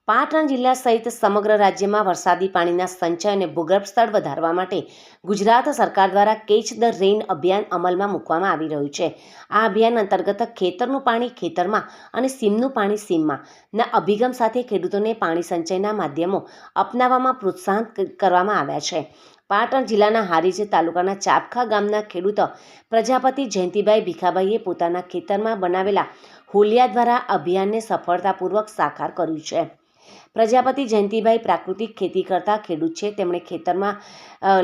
પાટણ જિલ્લા સહિત સમગ્ર રાજ્યમાં વરસાદી પાણીના સંચય અને ભૂગર્ભ સ્તર વધારવા માટે ગુજરાત સરકાર દ્વારા કેચ ધ રેઇન અભિયાન અમલમાં મૂકવામાં આવી રહ્યું છે। આ અભિયાન અંતર્ગત ખેતરનું પાણી ખેતરમાં અને સીમનું પાણી સીમમાં અભિગમ સાથે ખેડૂતોને પાણી સંચયના માધ્યમો અપનાવવામાં પ્રોત્સાહન કરવામાં આવ્યા છે। પાટણ જિલ્લાના હારીજ તાલુકાના ચાપખા ગામના ખેડૂત પ્રજાપતિ જયંતિભાઈ ભીખાભાઈએ પોતાના ખેતરમાં બનાવેલા હોલિયા દ્વારા અભિયાનને સફળતાપૂર્વક સાકાર કર્યું છે। પ્રજાપતિ જયંતિભાઈ પ્રાકૃતિક ખેતી કરતા ખેડૂત છે। તેમણે ખેતરમાં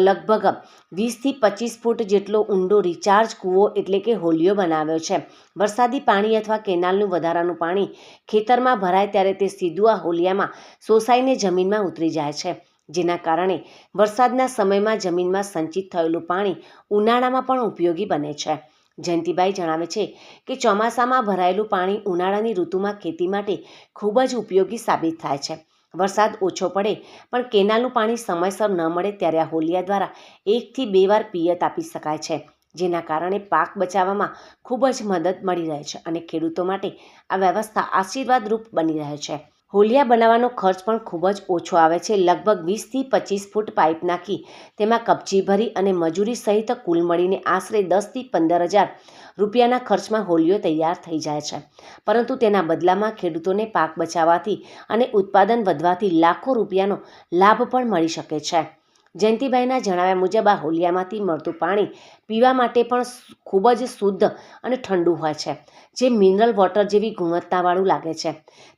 લગભગ 20 થી 25 ફૂટ જેટલો ઊંડો રિચાર્જ કૂવો એટલે કે હોલિયો બનાવ્યો છે। વરસાદી પાણી અથવા કેનાલનું વધારાનું પાણી ખેતરમાં ભરાય ત્યારે તે સીધું આ હોલિયામાં શોષાઈને જમીનમાં ઉતરી જાય છે, જેના કારણે વરસાદના સમયમાં જમીનમાં સંચિત થયેલું પાણી ઉનાળામાં પણ ઉપયોગી બને છે। જયંતિભાઈ જણાવે છે કે ચોમાસામાં ભરાયેલું પાણી ઉનાળાની ઋતુમાં ખેતી માટે ખૂબ જ ઉપયોગી સાબિત થાય છે। વરસાદ ઓછો પડે પણ કેનાલનું પાણી સમયસર ન મળે ત્યારે આ હોલિયા દ્વારા 1 થી 2 વાર પિયત આપી શકાય છે, જેના કારણે પાક બચાવવામાં ખૂબ જ મદદ મળી રહે છે અને ખેડૂતો માટે આ વ્યવસ્થા આશીર્વાદરૂપ બની રહે છે। હોલિયા બનાવવાનો ખર્ચ પણ ખૂબ જ ઓછો આવે છે। લગભગ 20 થી 25 ફૂટ પાઇપ નાખી તેમાં કપચી ભરી અને મજૂરી સહિત કુલ મળીને આશરે 10 થી 15,000 રૂપિયાના ખર્ચમાં હોલિયો તૈયાર થઈ જાય છે, પરંતુ તેના બદલામાં ખેડૂતોને પાક બચાવવાથી અને ઉત્પાદન વધવાથી લાખો રૂપિયાનો લાભ પણ મળી શકે છે। જયંતિભાઈના જણાવ્યા મુજબ આ હોલિયામાંથી મળતું પાણી પીવા માટે પણ ખૂબ જ શુદ્ધ અને ઠંડુ હોય છે, જે મિનરલ વોટર જેવી ગુણવત્તાવાળું લાગે છે।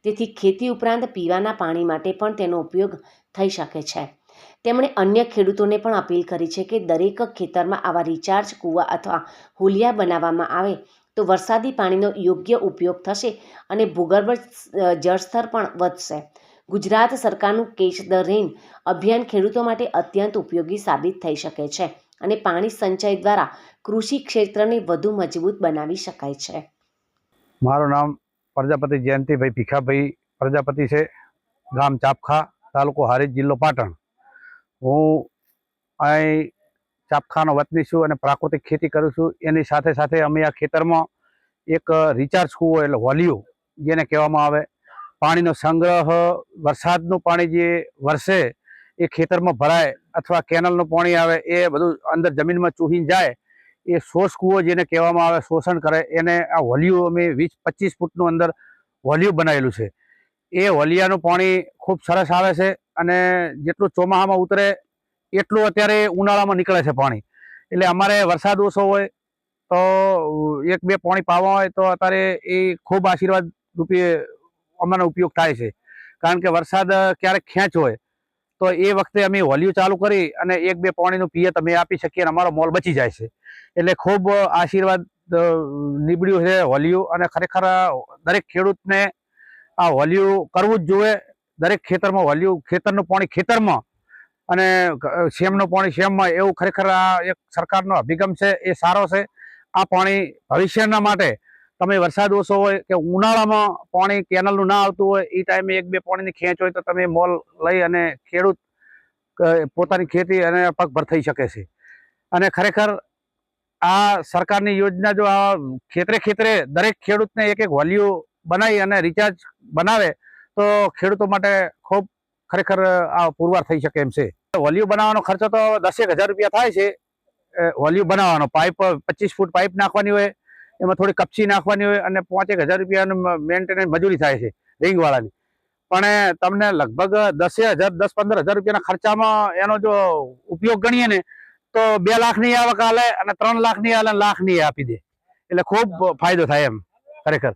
તેથી ખેતી ઉપરાંત પીવાના પાણી માટે પણ તેનો ઉપયોગ થઈ શકે છે। તેમણે અન્ય ખેડૂતોને પણ અપીલ કરી છે કે દરેક ખેતરમાં આવા રિચાર્જ કૂવા અથવા હોલિયા બનાવવામાં આવે તો વરસાદી પાણીનો યોગ્ય ઉપયોગ થશે અને ભૂગર્ભ જળસ્તર પણ વધશે। ગુજરાત સરકારનું કેચ ધ રેઇન અભિયાન ખેડૂતો માટે અત્યંત ઉપયોગી સાબિત થઈ શકે છે અને પાણી સંચય દ્વારા કૃષિ ક્ષેત્રને વધુ મજબૂત બનાવી શકાય છે। મારું નામ પ્રજાપતિ જયંતિભાઈ ભીખાભાઈ પ્રજાપતિ છે। ગામ ચાપખા, તાલુકો હારીજ, જિલ્લો પાટણ। હું અહીં ચાપખાનો વતની છું અને પ્રાકૃતિક ખેતી કરું છું। એની સાથે સાથે અમે આ ખેતરમાં એક રિચાર્જ કૂવો એટલે હોલિયો જેને કહેવામાં આવે, પાણીનો સંગ્રહ, વરસાદનું પાણી જે વરસે એ ખેતરમાં ભરાય અથવા કેનલનું પાણી આવે એ બધું અંદર જમીનમાં ચૂહીને જાય, એ શોષ કૂવો જેને કહેવામાં આવે, શોષણ કરે, એને આ હોલિયું અમે 20-25 ફૂટનું અંદર હોલિયું બનાવેલું છે। એ હોલિયાનું પાણી ખૂબ સરસ આવે છે અને જેટલું ચોમાસામાં ઉતરે એટલું અત્યારે ઉનાળામાં નીકળે છે પાણી। એટલે અમારે વરસાદ ઓછો હોય તો 1-2 પાણી પાવા હોય તો અત્યારે એ ખૂબ આશીર્વાદ રૂપે અમારો ઉપયોગ થાય છે, કારણ કે વરસાદ ક્યારેક ખેંચ હોય તો એ વખતે અમે હોલિયું ચાલુ કરી અને 1-2 પાણીનું પિયત અમે આપી શકીએ અને અમારો મોલ બચી જાય છે। એટલે ખૂબ આશીર્વાદ નીવડ્યું છે હોલિયું અને ખરેખર દરેક ખેડૂતને આ હોલિયું કરવું જ જોઈએ। દરેક ખેતરમાં હોલિયું, ખેતરનું પાણી ખેતરમાં અને શેમનું પાણી શેમમાં, એવું ખરેખર આ એક સરકારનો અભિગમ છે, એ સારો છે। આ પાણી ભવિષ્યના માટે તમે વરસાદ ઓછો હોય કે ઉનાળામાં પાણી કેનલનું ના આવતું હોય એ ટાઈમે 1-2 પાણીની ખેંચ હોય તો તમે મોલ લઈ અને ખેડૂત પોતાની ખેતી અને પગભર થઈ શકે છે। અને ખરેખર આ સરકારની યોજના જો આ ખેતરે ખેતરે દરેક ખેડૂતને 1-1 હોલિયું બનાવી અને રિચાર્જ બનાવે તો ખેડૂતો માટે ખૂબ ખરેખર આ પુરવાર થઈ શકે એમ છે। હોલિયું બનાવવાનો ખર્ચો તો 10,000 રૂપિયા થાય છે। હોલિયું બનાવવાનો પાઇપ 25 ફૂટ પાઇપ નાખવાની હોય, એમાં થોડી કપચી નાખવાની હોય અને 5,000 રૂપિયાનું મેન્ટેનન્સ મજૂરી થાય છે રિંગવાળાની। પણ તમને લગભગ 10,000-15,000 રૂપિયાના ખર્ચામાં એનો જો ઉપયોગ ગણીએ ને તો 2 લાખની આવક આલે અને 3 લાખની આલે, લાખની આપી દે, એટલે ખૂબ ફાયદો થાય એમ ખરેખર।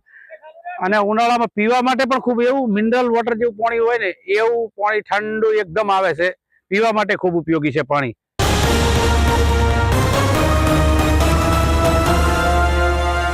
અને ઉનાળામાં પીવા માટે પણ ખૂબ એવું મિનરલ વોટર જેવું પાણી હોય ને એવું પાણી ઠંડુ એકદમ આવે છે, પીવા માટે ખૂબ ઉપયોગી છે પાણી।